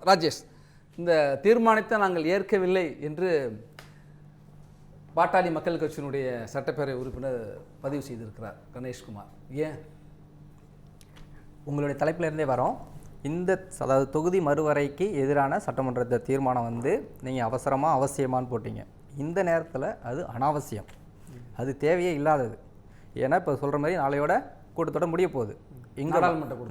ராஜேஷ், இந்த தீர்மானத்தை நாங்கள் ஏற்கவில்லை என்று பாட்டாளி மக்கள் கட்சியினுடைய சட்டப்பேரவை உறுப்பினர் பதிவு செய்திருக்கிறார் கணேஷ்குமார். ஏன்? உங்களுடைய தலைப்பிலிருந்தே வரோம். இந்த அதாவது தொகுதி மறுவரைக்கு எதிரான சட்டமன்ற தீர்மானம் வந்து நீங்கள் அவசரமாக அவசியமானு போட்டிங்க. இந்த நேரத்தில் அது அனாவசியம், அது தேவையே இல்லாதது. ஏன்னா இப்போ சொல்கிற மாதிரி நாளையோட கூட்டத்தோட முடிய போகுது, இங்கே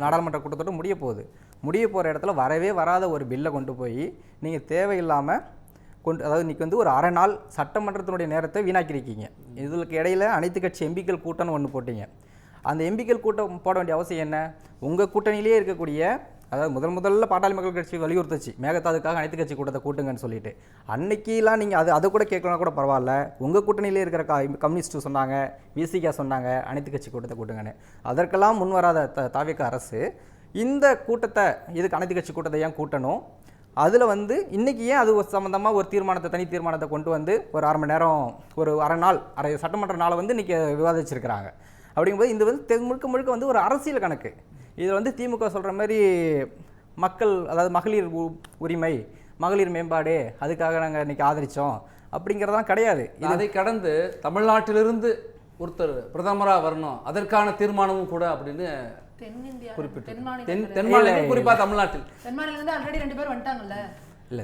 நாடாளுமன்ற கூட்டத்தோட முடிய போகுது. முடிய போகிற இடத்துல வரவே வராத ஒரு பில்லை கொண்டு போய் நீங்கள் தேவையில்லாமல் அதாவது இன்றைக்கி வந்து ஒரு அரை நாள் சட்டமன்றத்தினுடைய நேரத்தை வீணாக்கியிருக்கீங்க. இதுக்கு இடையில் அனைத்து கட்சி எம்பிக்கள் கூட்டம்னு ஒன்று போட்டிங்க. அந்த எம்பிக்கள் கூட்டம் போட வேண்டிய அவசியம் என்ன? உங்கள் கூட்டணியிலே இருக்கக்கூடிய, அதாவது முதல்ல பாட்டாளி மக்கள் கட்சி வலியுறுத்துச்சு மேகதாதுக்காக அனைத்து கட்சி கூட்டத்தை கூட்டுங்கன்னு சொல்லிட்டு. அன்னைக்கெலாம் நீங்கள் அதை கூட கேட்கலாம் கூட பரவாயில்ல, உங்கள் கூட்டணியிலே இருக்கிற கம்யூனிஸ்ட்டு சொன்னாங்க, விசிகா சொன்னாங்க அனைத்து கட்சி கூட்டத்தை கூட்டுங்கன்னு. அதற்கெல்லாம் முன் வராத தாவேக அரசு இந்த கூட்டத்தை, இதுக்கு அனைத்து கட்சி கூட்டத்தை ஏன் கூட்டணும்? அதில் வந்து இன்றைக்கி ஏன் அது சம்மந்தமாக ஒரு தீர்மானத்தை, தனி தீர்மானத்தை கொண்டு வந்து ஒரு அரை மணி நேரம், ஒரு அரை சட்டமன்ற நாளை வந்து இன்றைக்கி விவாதிச்சிருக்கிறாங்க. அப்படிங்கும்போது இது வந்து முழுக்க முழுக்க வந்து ஒரு அரசியல் கணக்கு. இதில் வந்து திமுக சொல்கிற மாதிரி மக்கள், அதாவது மகளிர் உரிமை, மகளிர் மேம்பாடு, அதுக்காக நாங்கள் இன்றைக்கி ஆதரித்தோம் அப்படிங்கிறதெல்லாம் கிடையாது. அதை கடந்து தமிழ்நாட்டிலிருந்து ஒருத்தர் பிரதமராக வரணும், அதற்கான தீர்மானமும் கூட அப்படின்னு குறிப்பா தமிழ்நாட்டில் ஆல்ரெடி 2 பேர் வந்துட்டாங்கல்ல.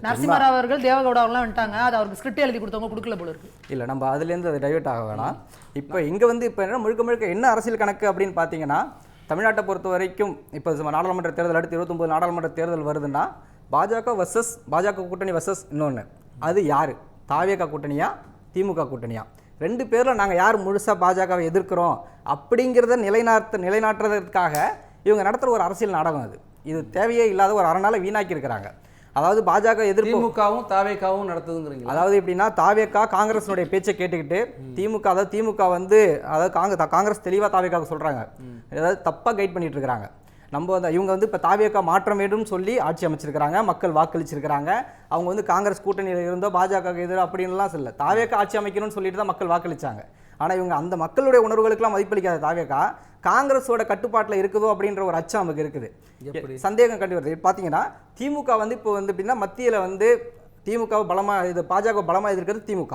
நரசிம்மராவ் அவர்கள், தேவகவுடா அவர்லாம் வந்துட்டாங்க. அது அவருக்கு ஸ்கிரிப்ட் எழுதி கொடுத்தவங்க கொடுக்கல போல இருக்கு. இல்லை, நம்ம அதுலேருந்து அதை டைவர்ட் ஆக வேணாம். இப்போ இங்கே வந்து இப்போ என்ன முழுக்க என்ன அரசியல் கணக்கு அப்படின்னு பார்த்தீங்கன்னா, தமிழ்நாட்டை பொறுத்த வரைக்கும் இப்போ நாடாளுமன்ற தேர்தல் அடுத்து 29 நாடாளுமன்ற தேர்தல் வருதுன்னா பாஜக கூட்டணி வர்சஸ் இன்னொன்று, அது யார்? தாவேகா கூட்டணியா திமுக கூட்டணியா? 2 பேரில் நாங்கள் யார் முழுசாக பாஜகவை எதிர்க்கிறோம் அப்படிங்கிறத நிலைநாட்டுறதுக்காக இவங்க நடத்துகிற ஒரு அரசியல் நாடகம் அது. இது தேவையே இல்லாத ஒரு அரை நாளை வீணாக்கி இருக்கிறாங்க. அதாவது பாஜக எதிர்ப்பு திமுகவும் தாவேகாவும் நடத்துதுங்கிறீங்க. அதாவது எப்படின்னா, தாவேகா காங்கிரஸினுடைய பேச்சை கேட்டுக்கிட்டு திமுக, அதாவது திமுக வந்து, அதாவது காங்கிரஸ் தெளிவாக தாவேகாவுக்கு சொல்கிறாங்க, அதாவது தப்பாக கைட் பண்ணிட்டு இருக்கிறாங்க. இவங்க வந்து இப்போ தாவேகா மாற்றம் வேண்டும் சொல்லி ஆட்சி அமைச்சிருக்கிறாங்க, மக்கள் வாக்களிச்சிருக்கிறாங்க. அவங்க வந்து காங்கிரஸ் கூட்டணியில் இருந்தோ பாஜக எதிராக அப்படின்லாம் சொல்ல, தாவேகா ஆட்சி அமைக்கணும்னு சொல்லிட்டு தான் மக்கள் வாக்களிச்சாங்க. ஆனால் இவங்க அந்த மக்களுடைய உணர்வுகளுக்கெல்லாம் மதிப்பளிக்காத தாவேகா காங்கிரஸோட கட்டுப்பாட்டில் இருக்குதோ அப்படின்ற ஒரு அச்சம் நமக்கு இருக்குது, சந்தேகம் கண்டு வருது. பார்த்தீங்கன்னா திமுக வந்து இப்போ வந்து எப்படின்னா, மத்தியில் வந்து திமுக பலமாக, இது பாஜக பலமாக எதிர்க்கிறது திமுக.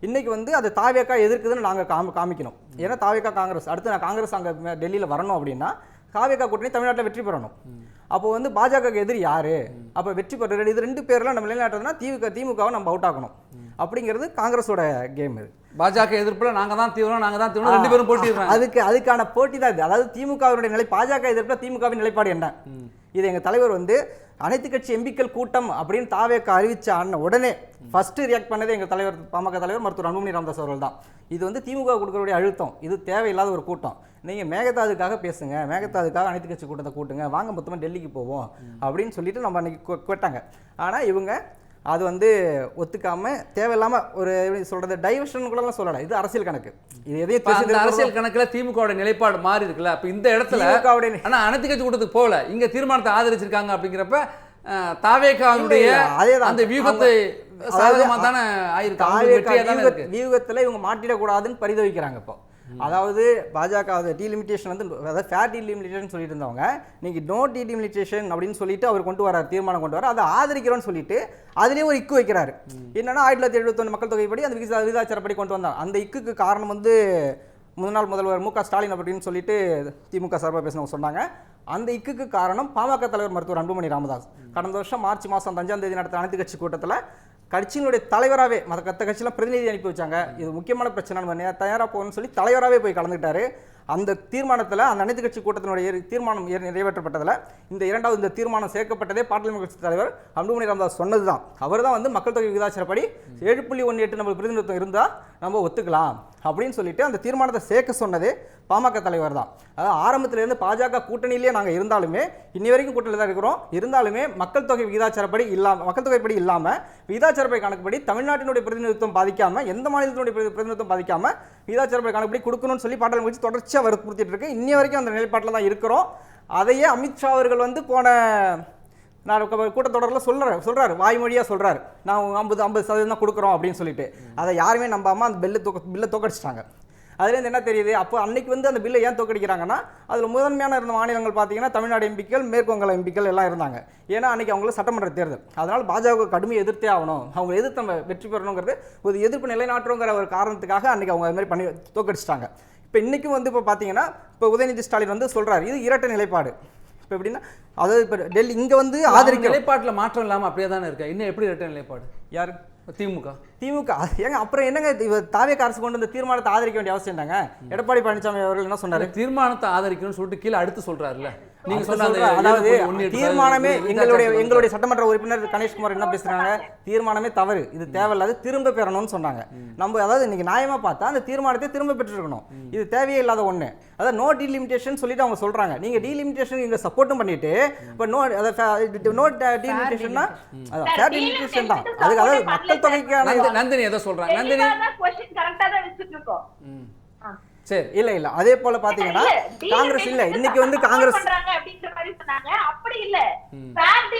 இன்றைக்கி வந்து அது தாவேகா எதிர்க்குதுன்னு நாங்கள் காமிக்கணும். ஏன்னா தாவேகா காங்கிரஸ், அடுத்து நான் காங்கிரஸ் அங்கே டெல்லியில் வரணும் அப்படின்னா தாவேகா கூட்டணி தமிழ்நாட்டில் வெற்றி பெறணும். அப்போ வந்து பாஜக எதிரி யார்? அப்போ வெற்றி பெற இது 2 பேர்லாம் நம்ம நிலைநாட்டுறதுனா திமுகவை நம்ம அவுட் ஆகணும் அப்படிங்கிறது காங்கிரஸோட கேம். இது பாஜக எதிர்ப்புல நாங்கள் தான் தீவிரம் 2 பேரும் போட்டிடுறாங்க. அதுக்கான போட்டி தான் இது. அதாவது திமுகவினுடைய நிலை, பாஜக எதிர்ப்புல திமுகவின் நிலைப்பாடு என்ன? இது எங்கள் தலைவர் வந்து அனைத்து கட்சி எம்பிக்கள் கூட்டம் அப்படின்னு தாவேக அறிவிச்ச உடனே ஃபர்ஸ்ட் ரியாக்ட் பண்ணதே எங்கள் தலைவர், பாமக தலைவர் மருத்துவர் அன்புமணி ராமதாஸ் அவர்கள் தான். இது வந்து திமுக கொடுக்கக்கூடிய அழுத்தம், இது தேவையில்லாத ஒரு கூட்டம். நீங்கள் மேகதாதுக்காக பேசுங்க, மேகதாதுக்காக அனைத்து கட்சி கூட்டத்தை கூட்டுங்க, வாங்க மொத்தமாக டெல்லிக்கு போவோம் அப்படின்னு சொல்லிட்டு நம்ம அன்றைக்கி கேட்டாங்க. ஆனால் இவங்க அது வந்து ஒத்துக்காமல் தேவையில்லாமல் ஒரு சொல்கிறது டைவர்ஷன் கூடலாம் சொல்லலாம். இது அரசியல் கணக்கு. இது எதையும் அரசியல் கணக்கில் திமுகவோட நிலைப்பாடு மாறி இருக்குல்ல. அப்போ இந்த இடத்துல ஆனால் அனைத்து கட்சி கூட்டத்துக்கு போகல, இங்கே தீர்மானத்தை ஆதரிச்சிருக்காங்க. அப்படிங்கிறப்ப தாவேகாவுடைய அந்த வியூகத்தை வியூகத்தில் இவங்க மாட்டிடக்கூடாதுன்னு பரிதவிக்கிறாங்க. இப்போ அதாவது பாஜக டீலிமிட்டேஷன் வந்து, அதாவது ஃபேர் டீலிமிட்டேஷன் சொல்லிட்டு இருந்தவங்க இன்னைக்கு நோ டீலிமிட்டேஷன் அப்படின்னு சொல்லிட்டு அவர் கொண்டு வர தீர்மானம் கொண்டு வர, அதை ஆதரிக்கிறோன்னு சொல்லிட்டு அதுலேயே ஒரு இக்கு வைக்கிறாரு. என்னன்னா 1971 மக்கள் தொகைப்படி அந்த விகிதாச்சாரப்படி கொண்டு வந்தாங்க. அந்த இக்குக்கு காரணம் வந்து முன்னாள் முதல்வர் மு.க. ஸ்டாலின் அப்படின்னு சொல்லிட்டு திமுக சார்பாக பேசினவங்க சொன்னாங்க. அந்த இக்குக்கு காரணம் பாமக தலைவர் மருத்துவர் அன்புமணி ராமதாஸ். கடந்த வருஷம் மார்ச் மாதம் 5ஆம் தேதி நடத்த அனைத்து கட்சி கூட்டத்தில் கட்சியினுடைய தலைவராகவே, மற்ற கட்சியெல்லாம் பிரதிநிதி அனுப்பி வச்சாங்க. இது முக்கியமான பிரச்சனை, தயாராக போகணும்னு சொல்லி தலைவராகவே போய் கலந்துக்கிட்டாரு. அந்த தீர்மானத்தில், அந்த அனைத்து கட்சி கூட்டத்தினுடைய தீர்மானம் நிறைவேற்றப்பட்டதில் இந்த தீர்மானம் சேர்க்கப்பட்டதே பாட்டாளி மக்கள் கட்சி தலைவர் அன்புமணி ராமதாஸ் சொன்னது தான். அவர் தான் வந்து மக்கள் தொகை விகிதாச்சாரப்படி 7.18 நம்ம பிரதிநிதித்துவம் இருந்தால் நம்ம ஒத்துக்கலாம் அப்படின்னு சொல்லிட்டு அந்த தீர்மானத்தை சேர்க்க சொன்னது பாமக தலைவர் தான். அதாவது ஆரம்பத்திலேருந்து பாஜக கூட்டணியிலே நாங்கள் இருந்தாலுமே, இன்னி வரைக்கும் கூட்டணியில் தான் இருக்கிறோம், இருந்தாலுமே மக்கள் தொகை விகிதாச்சாரப்படி இல்லாமல், மக்கள் தொகைப்படி இல்லாமல் விகிதாச்சாரப்படி கணக்குப்படி தமிழ்நாட்டினுடைய பிரதிநிதித்துவம் பாதிக்காமல், எந்த மாநிலத்தினுடைய பிரதிநிதித்துவம் பாதிக்காமல் விகிதாச்சாரப்படி கணக்குப்படி கொடுக்கணும்னு சொல்லி பாட்டாளி கட்சி தொடர்ச்சியாக வற்புறுத்திட்டு இருக்கு. இன்னி வரைக்கும் அந்த நிலைப்பாட்டில் தான் இருக்கிறோம். அதையே அமித்ஷா அவர்கள் வந்து போன கூட்டத்தொடரில் சொல்கிறாரு, வாய்மொழியாக சொல்கிறாரு, நான் 50% தான் கொடுக்குறோம் அப்படின்னு சொல்லிட்டு. அதை யாருமே நம்பாமல் அந்த பில்லை தோக்கடிச்சிட்டாங்க. அதுலேருந்து என்ன தெரியுது, அப்போ அன்னைக்கு வந்து அந்த பில்லை ஏன் தோக்கடிக்கிறாங்கன்னா அதில் முதன்மையான இருந்த மாநிலங்கள் பார்த்தீங்கன்னா தமிழ்நாடு எம்பிக்கள், மேற்குவங்க எம்பிக்கள் எல்லாம் இருந்தாங்க. ஏன்னா அன்னைக்கு அவங்களுக்கு சட்டமன்ற தேர்தல். அதனால் பாஜக கடுமையை எதிர்த்தே ஆகணும், அவங்க எதிர்த்து நம்ம வெற்றி பெறணுங்கிறது ஒரு எதிர்ப்பு நிலைநாட்டுங்கிற ஒரு காரணத்துக்காக அன்னைக்கு அவங்க அது மாதிரி பண்ணி தோக்கடிச்சிட்டாங்க. இப்போ இன்றைக்கும் வந்து இப்போ பார்த்தீங்கன்னா இப்போ உதயநிதி ஸ்டாலின் வந்து சொல்கிறார் இது இரட்டை நிலைப்பாடு. இப்போ எப்படின்னா அதாவது இப்போ டெல்லி இங்கே வந்து ஆதரிக்க நிலைப்பாட்டில் மாற்றம் இல்லாமல் அப்படியே தானே இருக்கா, இன்னும் எப்படி இரட்டை நிலைப்பாடு? யார்? திமுக. ஏங்க அப்புறம் என்னங்க தாவேக அரசு கொண்டு இந்த தீர்மானத்தை ஆதரிக்க வேண்டிய அவசியம் என்னங்க? எடப்பாடி பழனிசாமி அவர்கள் என்ன சொன்னாரு, தீர்மானத்தை ஆதரிக்கணும்னு சொல்லிட்டு கீழே அடுத்து சொல்றாருல்ல. நீங்க அதாவது தீர்மானமே எங்களுடைய சட்டமன்ற உறுப்பினர் கணேஷ்குமார் என்ன பேசுறாங்க, தீர்மானமே தவறு, இது தேவையில்லாத, திரும்ப பெறணும்னு சொன்னாங்க. நம்ம அதாவது இன்னைக்கு நியாயமா பார்த்தா அந்த தீர்மானத்தை திரும்ப பெற்றிருக்கணும், இது தேவையே இல்லாத ஒண்ணு. அதாவது நோ டீலிமிட்டேஷன் சொல்லிட்டு அவங்க சொல்றாங்க. நீங்க டீலிமிட்டேஷன் இங்க சப்போர்ட்டும் பண்ணிட்டு இப்போ நோ டீலிமிட்டேஷன்னா ஃபேர் டீலிமிட்டேஷன் தான். அதுக்கு அதாவது மக்கள் தொகைக்கான நந்தினி எதை சொல்றாங்க? நந்தினி சரி இல்ல அதே போல பாத்தீங்கன்னா காங்கிரஸ் இல்ல இன்னைக்கு வந்து காங்கிரஸ் அப்படிங்கிற மாதிரி சொன்னாங்க. அப்படி இல்ல, ஃபேர்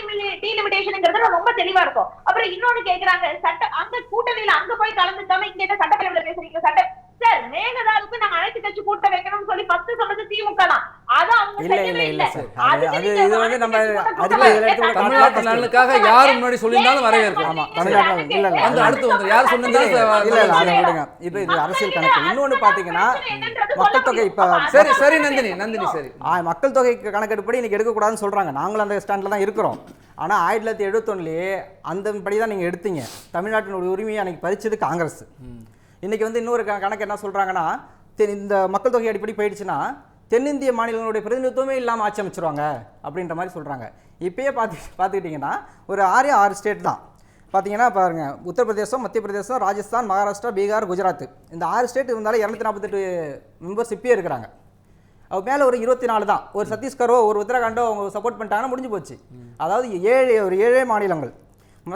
டீலிமிட்டேஷன்ங்கிறது ரொம்ப தெளிவா இருக்கும். அப்புறம் இன்னொன்னு கேக்குறாங்க, சட்ட அங்க கூட்டணியில அங்க போய் கலந்துக்காம இங்க என்ன சட்டப்பேரவையில பேசுறீங்க? சட்ட சார் மேகதாதுக்கு நாங்க அனைத்து கட்சி கூட்டம் வைக்கணும்னு சொல்லி 10 சொன்னது திமுக தான். அது அவங்க இல்ல அது இது வந்து நம்ம தமிழ்நாட்டுக்காக யாரு முன்னாடி சொல்லியிருந்தாலும் வரவேற்கலாம். ஆமா தமிழ்நாட்டுல இல்ல அந்த அடுத்து வந்து யார் சொன்னாலும் இல்ல அதை விடுங்க. இப்போ இது அரசியல் கணக்கு. இன்னொன்னு பாத்தீங்கன்னா மக்கள் தொகை இப்ப சரி நந்தினி சரி மக்கள் தொகை கணக்கெடுப்படி இன்னைக்கு எடுக்கக்கூடாதுன்னு சொல்றாங்க. நாங்களும் அந்த ஸ்டாண்ட்ல தான் இருக்கிறோம். ஆனா 1971லயே அந்த படி தான் நீங்க எடுத்தீங்க. தமிழ்நாட்டினுடைய உரிமையை அன்னைக்கு பறிச்சது காங்கிரஸ். இன்னைக்கு வந்து இன்னொரு கணக்கு என்ன சொல்றாங்கன்னா, இந்த மக்கள் தொகை அடிப்படை போயிடுச்சுன்னா தென்னிந்திய மாநிலங்களுடைய பிரதிநிதித்துவமே இல்லாமல் ஆட்சி அமைச்சிருவாங்க அப்படின்ற மாதிரி சொல்றாங்க. இப்பயே பார்த்துக்கிட்டிங்கன்னா ஒரு 6 ஸ்டேட் தான் பார்த்தீங்கன்னா பாருங்க, உத்தரப்பிரதேசம், மத்திய பிரதேசம், ராஜஸ்தான், மகாராஷ்டிரா, பீகார், குஜராத், இந்த 6 ஸ்டேட் இருந்தாலும் 248 மெம்பர்ஸ் இப்பயே இருக்கிறாங்க. அவங்க மேலே ஒரு 24 தான். ஒரு சத்தீஸ்கரோ ஒரு உத்தரகாண்டோ அவங்க சப்போர்ட் பண்ணிட்டாங்கன்னா முடிஞ்சு போச்சு. அதாவது 7 மாநிலங்கள்,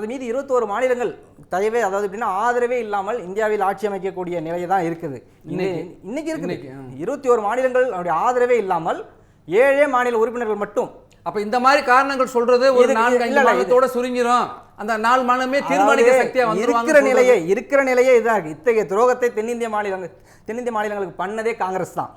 மீதி 21 மாநிலங்கள் தயவே அதாவது எப்படின்னா ஆதரவே இல்லாமல் இந்தியாவில் ஆட்சி அமைக்கக்கூடிய நிலை தான் இருக்குது. இன்னைக்கு இருக்குது 21 மாநிலங்கள் அவருடைய ஆதரவே இல்லாமல் 7 மாநில உறுப்பினர்கள் மட்டும். அப்ப இந்த மாதிரி காரணங்கள் சொல்றது ஒரு 4-5 மாநிலத்தோட சுருங்கிரும், அந்த 4 மாநிலமே தீர்மானிக்க சக்தியா வந்துருவாங்க. இருக்கிற நிலையே இதாக. இத்தகைய துரோகத்தை தென்னிந்திய மாநிலங்களுக்கு பண்ணதே காங்கிரஸ் தான்.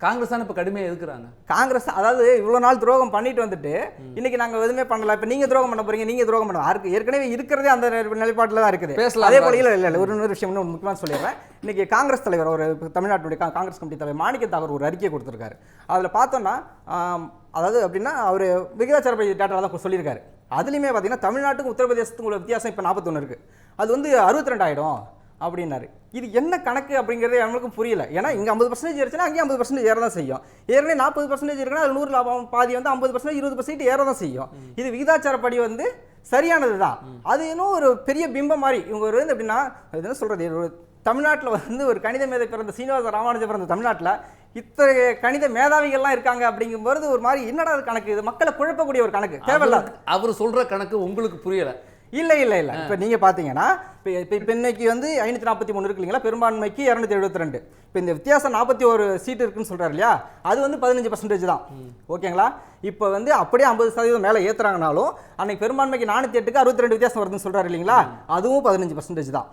காங்கிரஸ் தான் இப்ப கடுமையா எதிர்க்கிறாங்க. காங்கிரஸ் அதாவது இவ்வளவு நாள் துரோகம் பண்ணிட்டு வந்துட்டு இன்னைக்கு நாங்க எதுவுமே பண்ணல, இப்ப நீங்க துரோகம் பண்ண போறீங்க, நீங்க துரோகம் பண்ண ஏற்கனவே இருக்கிறதே அந்த நிலைப்பாட்டில் தான் இருக்குது. அதே போல இல்ல ஒரு விஷயம் இன்னும் முக்கியமாக சொல்லிடுறேன். இன்னைக்கு காங்கிரஸ் தலைவர், ஒரு தமிழ்நாட்டுடைய காங்கிரஸ் கமிட்டி தலைவர் மாணிக்க தாகூர் ஒரு அறிக்கை கொடுத்திருக்காரு. அதுல பார்த்தோம்னா அதாவது அப்படின்னா அவர் விகிதாச்சார டேட்டா தான் சொல்லியிருக்காரு. அதுலயுமே பார்த்தீங்கன்னா தமிழ்நாட்டுக்கும் உத்தரப்பிரதேசத்துக்கும் உள்ள வித்தியாசம் இப்போ 41 இருக்கு, அது வந்து 62 ஆயிடும் அப்படின்னாரு. இது என்ன கணக்கு அப்படிங்கிறது நம்மளுக்கும் புரியல. ஏன்னா இங்கே 50% ஏறிச்சுன்னா அங்கேயும் 50% ஏற தான் செய்யும். ஏற்கனவே 40% இருக்குன்னா அது 100 லாபம் பாதி வந்து 50% 20% ஏற தான் செய்யும். இது விகிதாச்சாரப்படி வந்து சரியானது தான். அது இன்னும் ஒரு பெரிய பிம்பம் மாதிரி இவங்க ஒரு வந்து எப்படின்னா என்ன சொல்றது, ஒரு தமிழ்நாட்டில் வந்து ஒரு கணித மேதை பிறந்த சீனிவாச ராமானுஜம் பிறந்த தமிழ்நாட்டில் இத்தகைய கணித மேதாவிகள்லாம் இருக்காங்க அப்படிங்கும்போது ஒரு மாதிரி என்னடா கணக்கு, இது மக்களை குழப்பக்கூடிய ஒரு கணக்கு தேவையில்லாது. அவர் சொல்ற கணக்கு உங்களுக்கு புரியல? இல்ல இப்போ நீங்க பாத்தீங்கன்னா இப்போ இன்னைக்கு வந்து 543 இருக்கு இல்லைங்களா, பெரும்பான்மைக்கு 272. இப்போ இந்த வித்தியாசம் 41 சீட் இருக்குன்னு சொல்றாரு இல்லையா, அது வந்து 15% தான். ஓகேங்களா? இப்போ வந்து அப்படியே 50% மேலே ஏத்துறாங்கனாலும் அன்னைக்கு பெரும்பான்மைக்கு 408க்கு 62 வித்தியாசம் வருதுன்னு சொல்றாரு இல்லைங்களா, அதுவும் 15% தான்.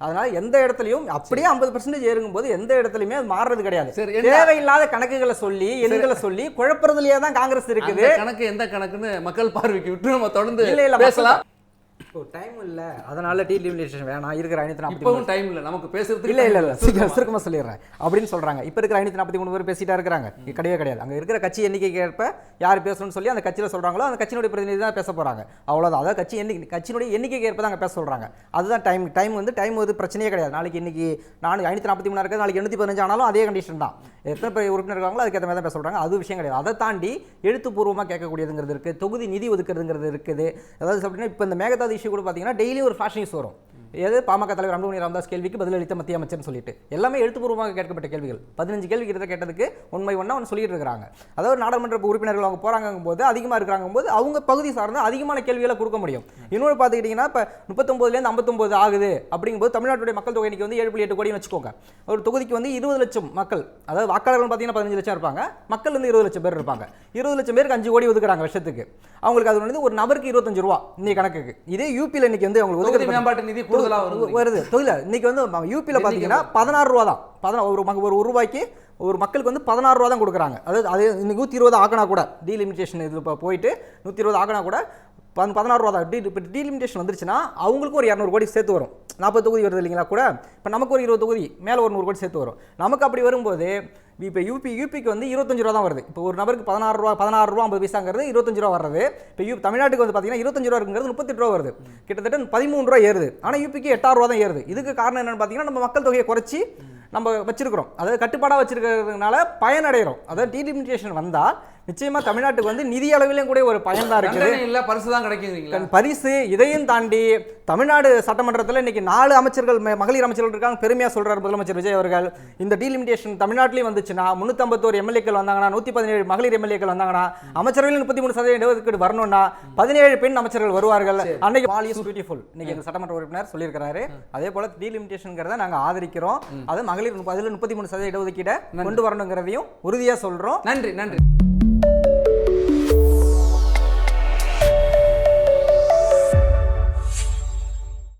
அதனால எந்த இடத்துலையும் அப்படியே 50% ஏறுங்கும் போது எந்த இடத்துலையுமே அது மாறுறது கிடையாது. தேவையில்லாத கணக்குகளை சொல்லி எண்களை சொல்லி குழப்பறதுலயே தான் காங்கிரஸ் இருக்குது. கணக்கு எந்த கணக்குன்னு மக்கள் பார்வைக்கு விட்டு நம்ம தொடர்ந்து பேசலாம். டைம் இல்ல, அதனால டீலிமிட்டேஷன் வேணாம். இருக்கிற 543 இப்பவும் டைம் இல்ல நமக்கு பேசுறதுக்கு. இல்ல சுருக்கமா சொல்லிடுறேன் அப்படின்னு சொல்றாங்க. இப்ப இருக்கிற 543 பேர் பேசிட்டா இருக்கிறாங்க, கிடையவே கிடையாது. அங்க இருக்கிற கட்சி எண்ணிக்கைக்கு ஏற்ப யார் பேசணும்னு சொல்லி அந்த கட்சியில சொல்றாங்களோ அந்த கட்சியினுடைய பிரதிநிதி தான் பேச போறாங்க, அவ்வளவுதான். அதாவது கட்சியினுடைய எண்ணிக்கைக்கு ஏற்ப தான் அங்க பேச சொல்றாங்க. அதுதான் டைம் வந்து பிரச்சனையே கிடையாது. நாளைக்கு இன்னைக்கு 543 இருக்குது, நாளைக்கு 815 ஆனாலும் அதே கண்டிஷன் தான். எத்தனை பேர் உறுப்பினர் இருக்காங்களோ அதுக்கேற்ற மாதிரி தான் பேச சொல்றாங்க. அது விஷயம் கிடையாது. அதை தாண்டி எழுத்துப்பூர்வமா கேட்கக்கூடியதுங்கிறது இருக்கு, தொகுதி நிதி ஒதுக்குறதுங்கிறது இருக்குது. அதாவது அப்படின்னா இப்போ இந்த மேகதாது இஷ்யூ கூட பார்த்தீங்கன்னா டெய்லி ஒரு ஃபேஷன் நியூஸ் வரும். எது பாமக தலைவர் அன்புமணி ராமதாஸ் கேள்விக்கு பதிலளித்த மத்திய அமைச்சர்னு சொல்லிட்டு எல்லாமே எழுத்துப்பூர்வமாக கேட்கப்பட்ட கேள்விகள். 15 கேள்வி கிட்ட கேட்டதுக்கு உண்மை ஒன்றா ஒன்று சொல்லிட்டு இருக்காங்க. அதாவது நாடாளுமன்ற உறுப்பினர்கள் அவங்க போறாங்கும் போது அதிகமாக இருக்கிறாங்க போது அவங்க பகுதி சார்ந்து அதிகமான கேள்விகளை கொடுக்க முடியும். இன்னொரு பார்த்துக்கிட்டிங்கன்னா இப்போ 39லேருந்து 59 ஆகுது அப்படிங்கும்போது தமிழ்நாட்டுடைய மக்கள் தொகை இன்னைக்கு வந்து 7.8 கோடின்னு வச்சுக்கோங்க. ஒரு தொகுதிக்கு வந்து 20 லட்சம் மக்கள், அதாவது வாக்காளர்கள் பார்த்தீங்கன்னா 15 லட்சம் இருப்பாங்க, மக்கள் வந்து 20 லட்சம் பேர் இருப்பாங்க. 20 லட்சம் பேருக்கு 5 கோடி ஒதுக்குறாங்க வருஷத்துக்கு. அவங்களுக்கு அது வந்து ஒரு நபருக்கு 25 ரூபா இன்னைக்கு கணக்குக்கு. இதே யூபியில் இன்னைக்கு வந்து அவங்களுக்கு மேம்பாட்டு நிதி கூடுதலா வருது தொழில. இன்னைக்கு வந்து யூபியில் பார்த்தீங்கன்னா 16 ரூபா தான். ஒரு ரூபாய்க்கு ஒரு மக்களுக்கு வந்து 16 ரூபா தான் கொடுக்குறாங்க. அது இன்னைக்கு 120 ஆக்கினா கூட டீலிமிட்டேஷன் இது இப்போ போயிட்டு 120 ஆக்கினா கூட 16 ரூபா தான். இப்போ டீலிமிட்டேஷன் வந்துருச்சுன்னா அவங்களுக்கு ஒரு 200 கோடி சேர்த்து வரும். 40 தொகுதி வருது இல்லைங்களா கூட. இப்போ நமக்கு ஒரு 20 தொகுதி மேலே ஒரு 100 கோடி சேர்த்து வரும். நமக்கு அப்படி வரும்போது இப்போ யூபிக்கு வந்து 25 ரூபா தான் வருது. இப்போ ஒரு நபருக்கு 16 ரூபா 50 பைசாங்கிறது 25 ரூபா வர்றது. இப்போ தமிழ்நாட்டுக்கு வந்து பார்த்தீங்கன்னா 25 ரூபா இருக்குங்கிறது 38 ரூபா வருது. கிட்டத்தட்ட 13 ரூபா ஏறுது. ஆனால் யூபிக்கு 8 ரூபா தான் ஏறுது. இதுக்கு காரணம் என்னன்னு பார்த்தீங்கன்னா நம்ம மக்கள் தொகையை குறைச்சி நம்ம வச்சிருக்கிறோம். அதாவது கட்டுப்பாடாக வச்சிருக்கிறதுனால பயனடைகிறோம். அதாவது டீலிமிட்டேஷன் வந்தால் நிச்சயமா தமிழ்நாட்டுக்கு வந்து நிதி அளவிலும் கூட ஒரு பயன் தான் இருக்குது. இல்ல பரிசு தான் கிடைக்குதுங்களா? பரிசு இதையும் தாண்டி தமிழ்நாடு சட்டமன்றத்தில் இன்னைக்கு 4 அமைச்சர்கள் மகளிர் அமைச்சர்கள் இருக்காங்க. பெருமையா சொல்றாரு முதலமைச்சர் விஜய் அவர்கள். இந்த டீலிமிட்டேஷன் தமிழ்நாட்டிலையும் வந்துச்சுன்னா 351 எம்எல்ஏக்கள் வந்தாங்கன்னா 117 மகளிர் எம்எல்ஏக்கள் வந்தாங்கன்னா அமைச்சர்களில் 33% இடஒதுக்கீடு வரணும்னா 17 பெண் அமைச்சர்கள் வருவார்கள். அன்னைக்கு ஆல் இஸ் பியூட்டிஃபுல் இன்னைக்கு எங்க சட்டமன்ற உறுப்பினர் சொல்லியிருக்கிறாரு. அதே போல டீலிமிட்டேஷன்ங்கிறத நாங்க ஆதரிக்கிறோம். அது மகளிர் 33% இடஒதுக்கீடை கொண்டு வரணுங்கிறதையும் உறுதியா சொல்றோம். நன்றி.